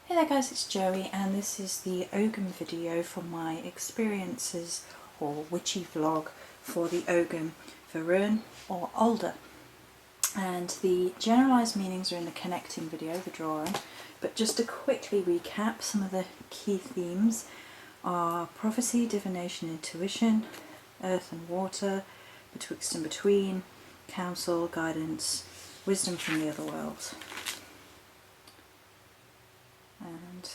Hey there guys, it's Joey and this is the Ogham video for my experiences or witchy vlog for the Ogham Fearn or Alder. And the generalised meanings are in the connecting video, the drawing, but just to quickly recap, some of the key themes are prophecy, divination, intuition, earth and water, betwixt and between, counsel, guidance, wisdom from the other world. And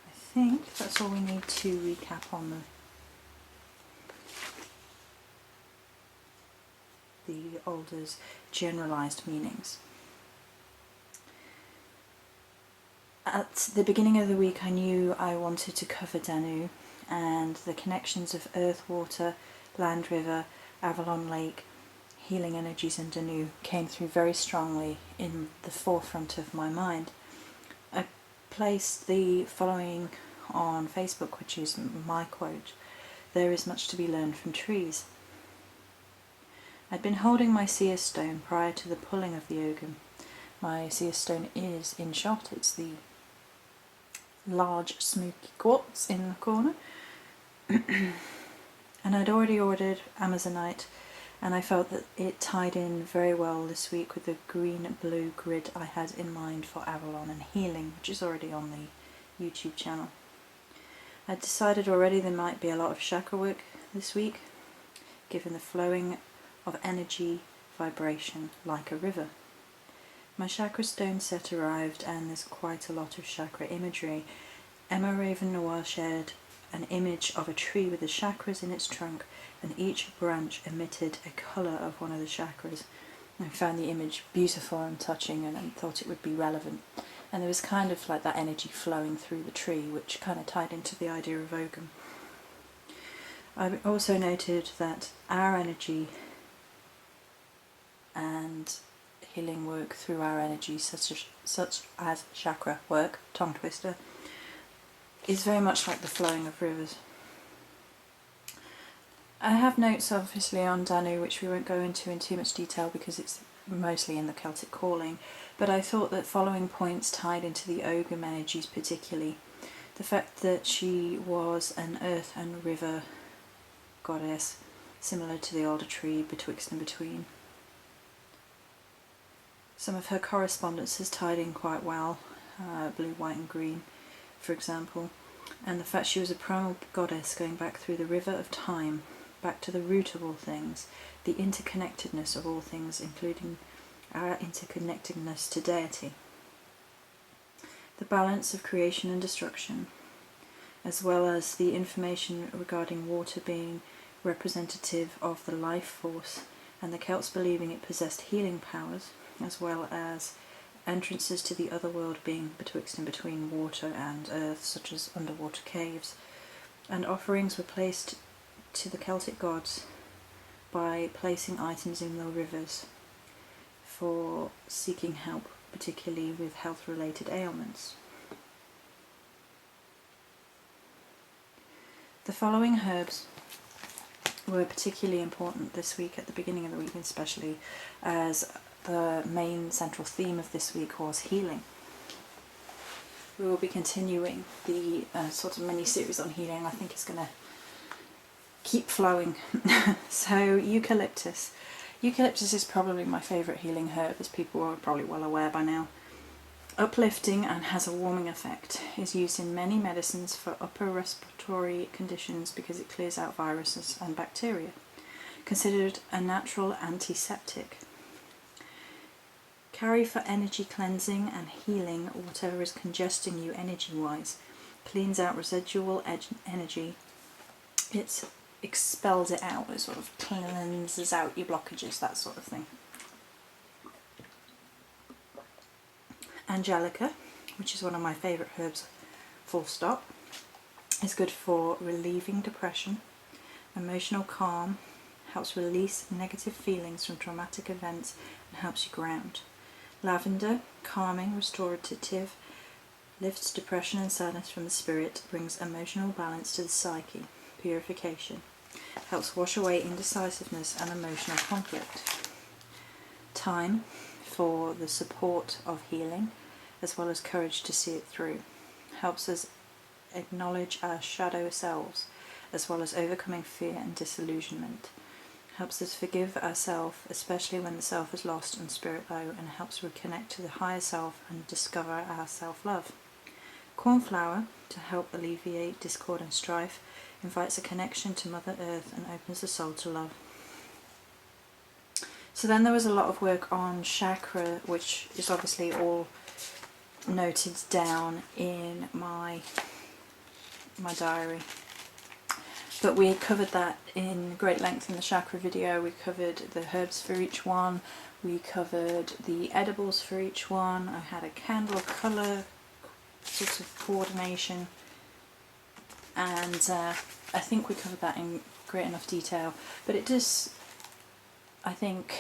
I think that's all we need to recap on the Alder's generalised meanings. At the beginning of the week I knew I wanted to cover Danu and the connections of earth, water, land, river, Avalon Lake, healing energies and Danu came through very strongly in the forefront of my mind. I placed the following on Facebook, which is my quote: "There is much to be learned from trees." I'd been holding my seer stone prior to the pulling of the Ogham. My seer stone is in shot, it's the large smoky quartz in the corner. And I'd already ordered Amazonite, and I felt that it tied in very well this week with the green-blue grid I had in mind for Avalon and healing, which is already on the YouTube channel. I'd decided already there might be a lot of chakra work this week, given the flowing of energy vibration like a river. My chakra stone set arrived and there's quite a lot of chakra imagery. Emma Raven Noir shared an image of a tree with the chakras in its trunk, and each branch emitted a colour of one of the chakras. I found the image beautiful and touching and thought it would be relevant. And there was kind of like that energy flowing through the tree, which kind of tied into the idea of Ogham. I also noted that our energy and healing work through our energy, such as chakra work, tongue twister, is very much like the flowing of rivers. I have notes obviously on Danu, which we won't go into in too much detail because it's mostly in the Celtic calling, but I thought that following points tied into the Ogham energies particularly. The fact that she was an earth and river goddess, similar to the Alder tree, betwixt and between. Some of her correspondences tied in quite well, blue, white and green for example, and the fact she was a primal goddess going back through the river of time, back to the root of all things, the interconnectedness of all things, including our interconnectedness to deity, the balance of creation and destruction, as well as the information regarding water being representative of the life force and the Celts believing it possessed healing powers, as well as entrances to the other world being betwixt and between water and earth, such as underwater caves, and offerings were placed to the Celtic gods by placing items in the rivers for seeking help, particularly with health-related ailments. The following herbs were particularly important this week, at the beginning of the week especially, as the main central theme of this week was healing. We will be continuing the sort of mini-series on healing. I think it's going to keep flowing. So eucalyptus. Eucalyptus is probably my favourite healing herb, as people are probably well aware by now. Uplifting and has a warming effect. Is used in many medicines for upper respiratory conditions because it clears out viruses and bacteria. Considered a natural antiseptic. Carry for energy cleansing and healing whatever is congesting you energy-wise. Cleans out residual energy. It expels it out. It sort of cleanses out your blockages, that sort of thing. Angelica, which is one of my favourite herbs, full stop, is good for relieving depression, emotional calm, helps release negative feelings from traumatic events and helps you ground. Lavender, calming, restorative, lifts depression and sadness from the spirit, brings emotional balance to the psyche, purification, helps wash away indecisiveness and emotional conflict. Thyme, for the support of healing, as well as courage to see it through. helps us acknowledge our shadow selves, as well as overcoming fear and disillusionment. Helps us forgive ourselves, especially when the self is lost and spirit low, and helps reconnect to the higher self and discover our self-love. Cornflower, to help alleviate discord and strife, invites a connection to Mother Earth and opens the soul to love. So then there was a lot of work on chakra, which is obviously all noted down in my diary. But we covered that in great length in the chakra video. We covered the herbs for each one, we covered the edibles for each one. I had a candle colour sort of coordination, and I think we covered that in great enough detail. But it does, I think,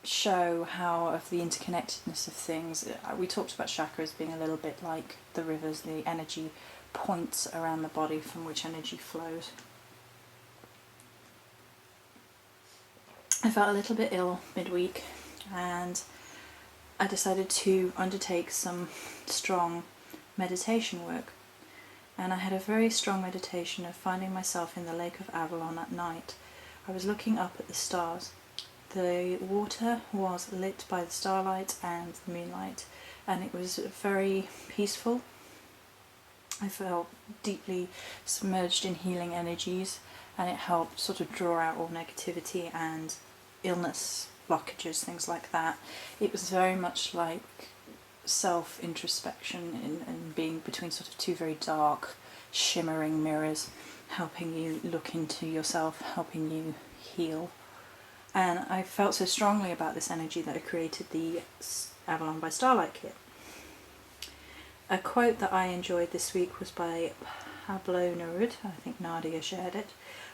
show how of the interconnectedness of things. We talked about chakras being a little bit like the rivers, the energy points around the body from which energy flows. I felt a little bit ill midweek, and I decided to undertake some strong meditation work. And I had a very strong meditation of finding myself in the Lake of Avalon at night. I was looking up at the stars. The water was lit by the starlight and the moonlight, and it was very peaceful. I felt deeply submerged in healing energies, and it helped sort of draw out all negativity and illness, blockages, things like that. It was very much like self-introspection and being between sort of two very dark, shimmering mirrors, helping you look into yourself, helping you heal. And I felt so strongly about this energy that I created the Avalon by Starlight kit. A quote that I enjoyed this week was by Pablo Neruda. I think Nadia shared it.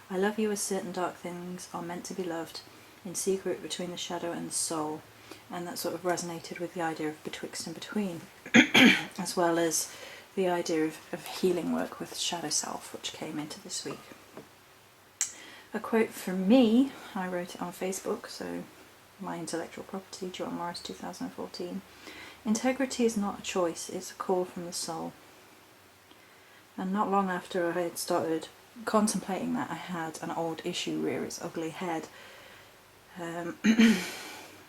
"I love you as certain dark things are meant to be loved, in secret between the shadow and the soul." And that sort of resonated with the idea of betwixt and between, as well as the idea of healing work with shadow self, which came into this week. A quote from me, I wrote it on Facebook, so my intellectual property, Joan Morris, 2014. "Integrity is not a choice, it's a call from the soul." And not long after I had started contemplating that, I had an old issue rear its ugly head.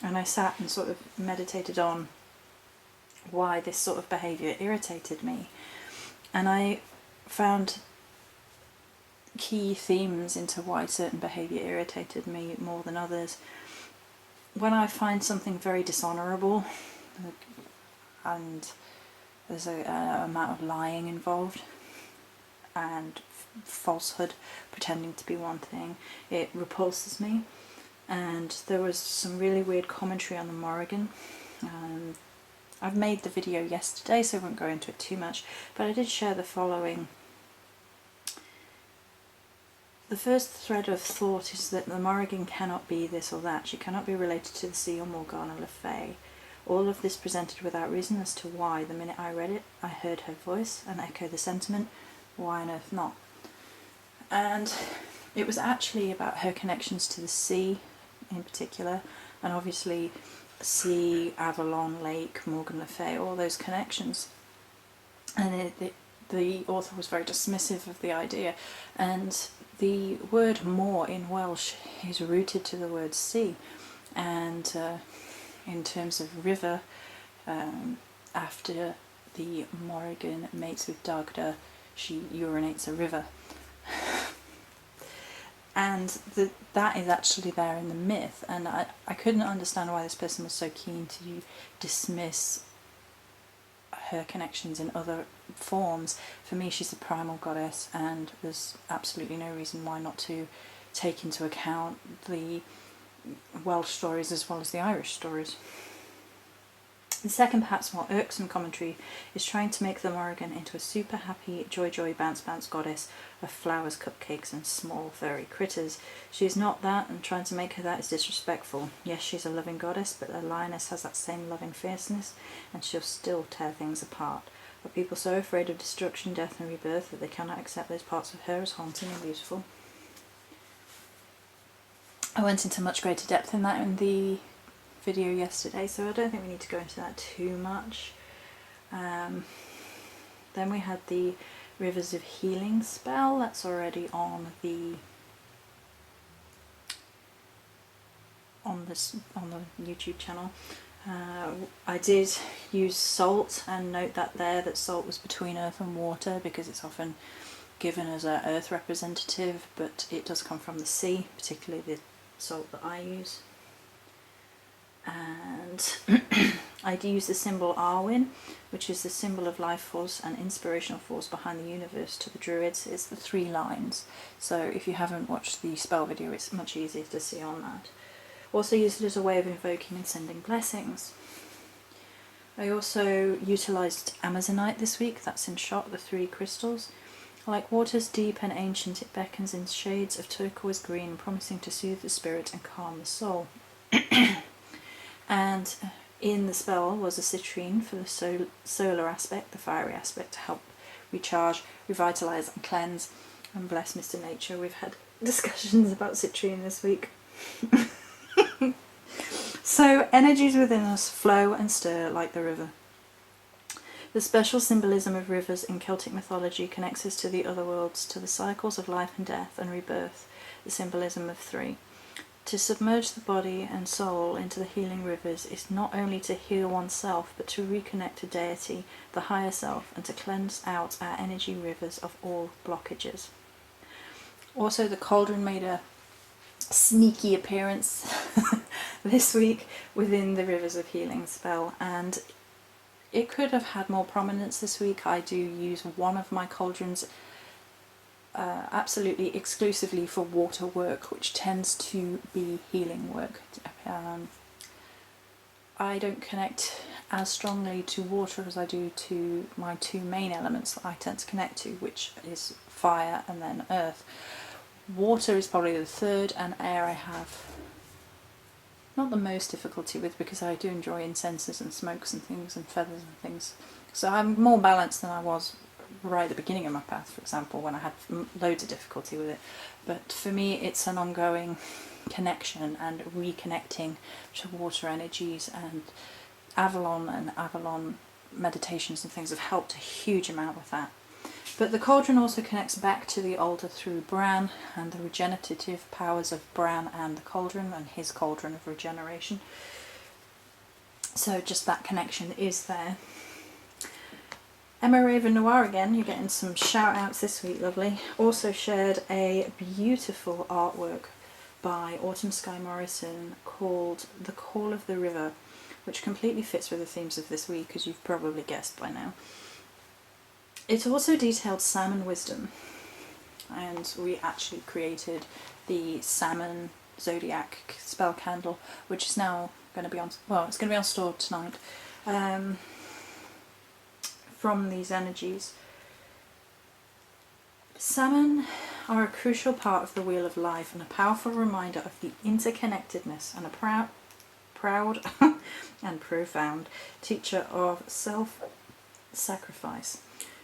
And I sat and sort of meditated on why this sort of behaviour irritated me. And I found key themes into why certain behaviour irritated me more than others. When I find something very dishonourable, and there's an amount of lying involved and falsehood, pretending to be one thing, it repulses me. And there was some really weird commentary on the Morrigan. I've made the video yesterday, so I won't go into it too much, but I did share the following. The first thread of thought is that the Morrigan cannot be this or that. She cannot be related to the sea or Morgana Le Fay. All of this presented without reason as to why. The minute I read it, I heard her voice and echoed the sentiment, why on earth not? And it was actually about her connections to the sea in particular, and obviously sea, Avalon, Lake, Morgan Le Fay, all those connections. And the author was very dismissive of the idea, and the word moor in Welsh is rooted to the word sea, and in terms of river, after the Morrigan mates with Dagda, she urinates a river. And that is actually there in the myth, and I couldn't understand why this person was so keen to dismiss her connections in other forms. For me, she's a primal goddess, and there's absolutely no reason why not to take into account the Welsh stories as well as the Irish stories. The second, perhaps more irksome commentary is trying to make the Morrigan into a super happy, joy, bounce goddess of flowers, cupcakes and small furry critters. She is not that, and trying to make her that is disrespectful. Yes, she's a loving goddess, but a lioness has that same loving fierceness, and she'll still tear things apart. Are people so afraid of destruction, death and rebirth that they cannot accept those parts of her as haunting and beautiful? I went into much greater depth in that in the video yesterday, so I don't think we need to go into that too much. Then we had the Rivers of Healing spell. That's already on the YouTube channel. I did use salt, and note that salt was between earth and water because it's often given as an earth representative, but it does come from the sea, particularly the salt that I use. And I do use the symbol Arwen, which is the symbol of life force and inspirational force behind the universe to the druids. It's the 3 lines, so if you haven't watched the spell video, it's much easier to see on that. Also used it as a way of invoking and sending blessings. I also utilised Amazonite this week. That's in shot, the 3 crystals. Like waters deep and ancient, it beckons in shades of turquoise green, promising to soothe the spirit and calm the soul. And in the spell was a citrine for the solar aspect, the fiery aspect, to help recharge, revitalise and cleanse and bless Mr. Nature. We've had discussions about citrine this week. So energies within us flow and stir like the river. The special symbolism of rivers in Celtic mythology connects us to the other worlds, to the cycles of life and death and rebirth, the symbolism of 3. To submerge the body and soul into the healing rivers is not only to heal oneself, but to reconnect to deity, the higher self, and to cleanse out our energy rivers of all blockages. Also, the cauldron made a sneaky appearance this week within the Rivers of Healing spell, and it could have had more prominence this week. I do use one of my cauldrons absolutely exclusively for water work, which tends to be healing work. I don't connect as strongly to water as I do to my 2 main elements that I tend to connect to, which is fire and then earth. Water is probably the 3rd, and air I have not the most difficulty with, because I do enjoy incenses and smokes and things and feathers and things. So I'm more balanced than I was right at the beginning of my path, for example, when I had loads of difficulty with it. But for me, it's an ongoing connection and reconnecting to water energies, and Avalon meditations and things have helped a huge amount with that. But the cauldron also connects back to the altar through Bran and the regenerative powers of Bran and the cauldron, and his cauldron of regeneration. So just that connection is there. Emma Raven Noir again, you're getting some shout outs this week, lovely. Also shared a beautiful artwork by Autumn Sky Morrison called The Call of the River, which completely fits with the themes of this week, as you've probably guessed by now. It also detailed salmon wisdom, and we actually created the salmon zodiac spell candle, which is now going to be on, well, it's going to be on store tonight, from these energies. Salmon are a crucial part of the wheel of life and a powerful reminder of the interconnectedness, and a proud and profound teacher of self-sacrifice.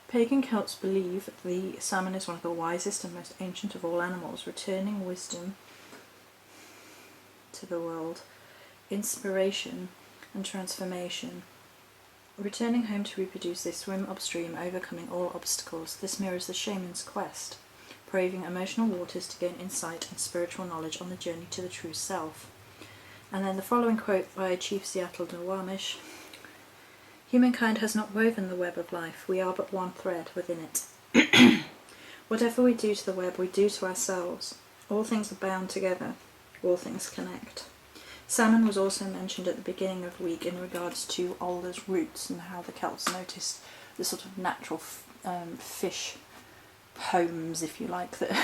Pagan Celts believe the salmon is one of the wisest and most ancient of all animals, returning wisdom to the world, inspiration and transformation. Returning home to reproduce, they swim upstream, overcoming all obstacles. This mirrors the shaman's quest, braving emotional waters to gain insight and spiritual knowledge on the journey to the true self. And then the following quote by Chief Seattle Nawamish: "Humankind has not woven the web of life, we are but one thread within it. Whatever we do to the web, we do to ourselves. All things are bound together, all things connect." Salmon was also mentioned at the beginning of the week in regards to Alder's roots, and how the Celts noticed the sort of natural fish homes, if you like, that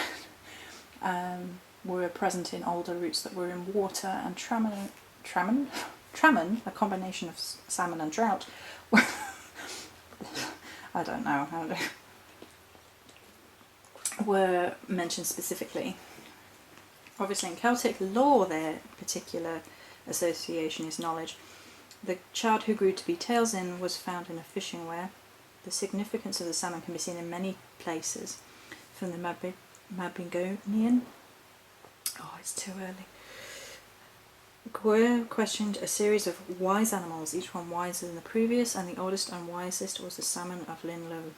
were present in Alder roots that were in water, and Tramon, a combination of salmon and trout. I don't know how to, were mentioned specifically. Obviously in Celtic lore their particular association is knowledge. The child who grew to be Tailsin was found in a fishing weir. The significance of the salmon can be seen in many places, from the Mabingonian, oh it's too early, Gwyn questioned a series of wise animals, each one wiser than the previous, and the oldest and wisest was the salmon of Linlow.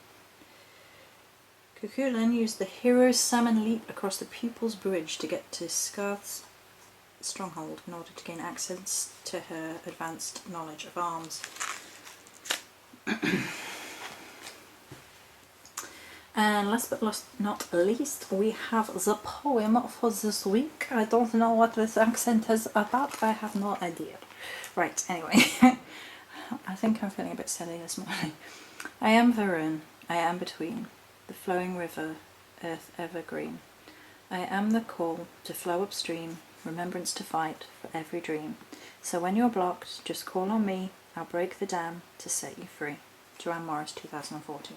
Cuchulainn used the hero's salmon leap across the pupil's bridge to get to Scarth's stronghold in order to gain access to her advanced knowledge of arms. And last but not least, we have the poem for this week. I don't know what this accent is about, I have no idea. Right, anyway, I think I'm feeling a bit silly this morning. I am Varun, I am between the flowing river, earth evergreen. I am the call to flow upstream, remembrance to fight for every dream. So when you're blocked, just call on me, I'll break the dam to set you free. Joanne Morris, 2014.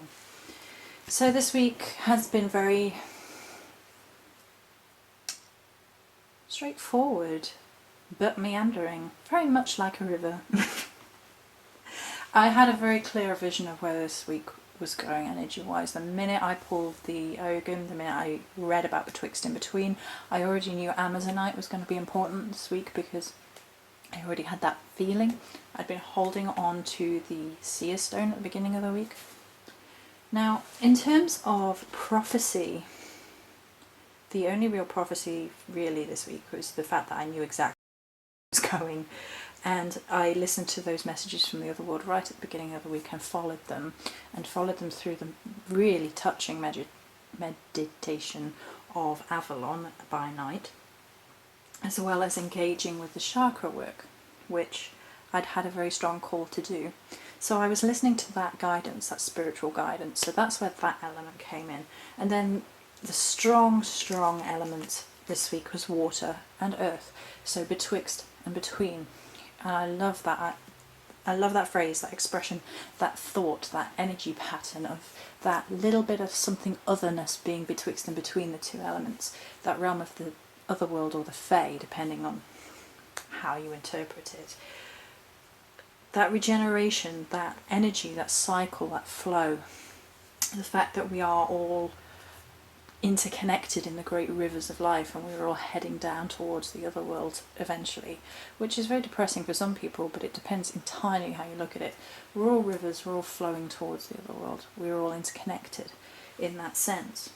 So this week has been very straightforward, but meandering, very much like a river. I had a very clear vision of where this week was going energy-wise. The minute I pulled the Ogham, the minute I read about Betwixt and Between, I already knew Amazonite was going to be important this week because I already had that feeling. I'd been holding on to the Seer Stone at the beginning of the week. Now, in terms of prophecy, the only real prophecy really this week was the fact that I knew exactly where I was going, and I listened to those messages from the other world right at the beginning of the week and followed them through the really touching meditation of Avalon by night, as well as engaging with the chakra work, which I'd had a very strong call to do. So I was listening to that guidance, that spiritual guidance, so that's where that element came in. And then the strong element this week was water and earth, so betwixt and between. And I love that. I love that phrase, that expression, that thought, that energy pattern of that little bit of something otherness being betwixt and between the two elements, that realm of the other world or the Fae, depending on how you interpret it. That regeneration, that energy, that cycle, that flow, the fact that we are all interconnected in the great rivers of life and we're all heading down towards the other world eventually, which is very depressing for some people, but it depends entirely how you look at it. We're all rivers, we're all flowing towards the other world, we're all interconnected in that sense.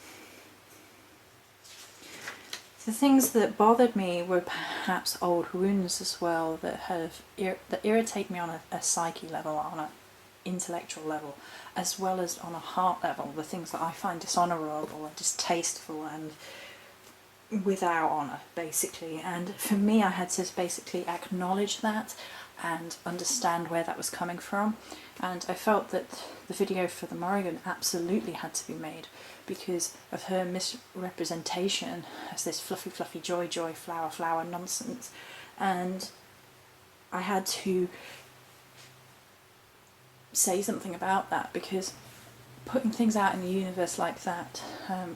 The things that bothered me were perhaps old wounds as well that irritate me on a psyche level, on an intellectual level, as well as on a heart level, the things that I find dishonourable and distasteful and without honour, basically. And for me, I had to basically acknowledge that and understand where that was coming from. And I felt that the video for the Morrigan absolutely had to be made because of her misrepresentation as this fluffy joy flower nonsense. And I had to say something about that because putting things out in the universe like that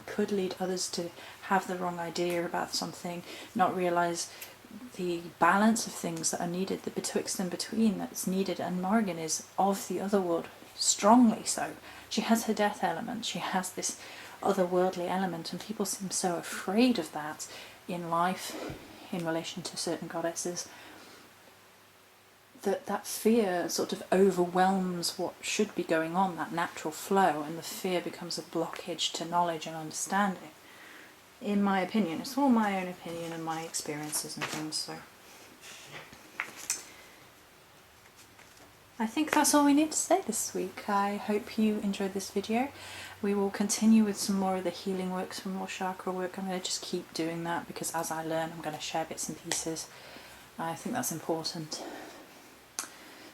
could lead others to have the wrong idea about something, not realise the balance of things that are needed, the betwixt and between that's needed. And Morrigan is of the other world, strongly so. She has her death element, she has this otherworldly element, and people seem so afraid of that in life in relation to certain goddesses that fear sort of overwhelms what should be going on, that natural flow, and the fear becomes a blockage to knowledge and understanding. In my opinion, it's all my own opinion and my experiences and things, so I think that's all we need to say this week. I hope you enjoyed this video. We will continue with some more of the healing work, some more chakra work. I'm going to just keep doing that because as I learn I'm going to share bits and pieces. I think that's important.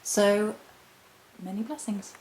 So, many blessings.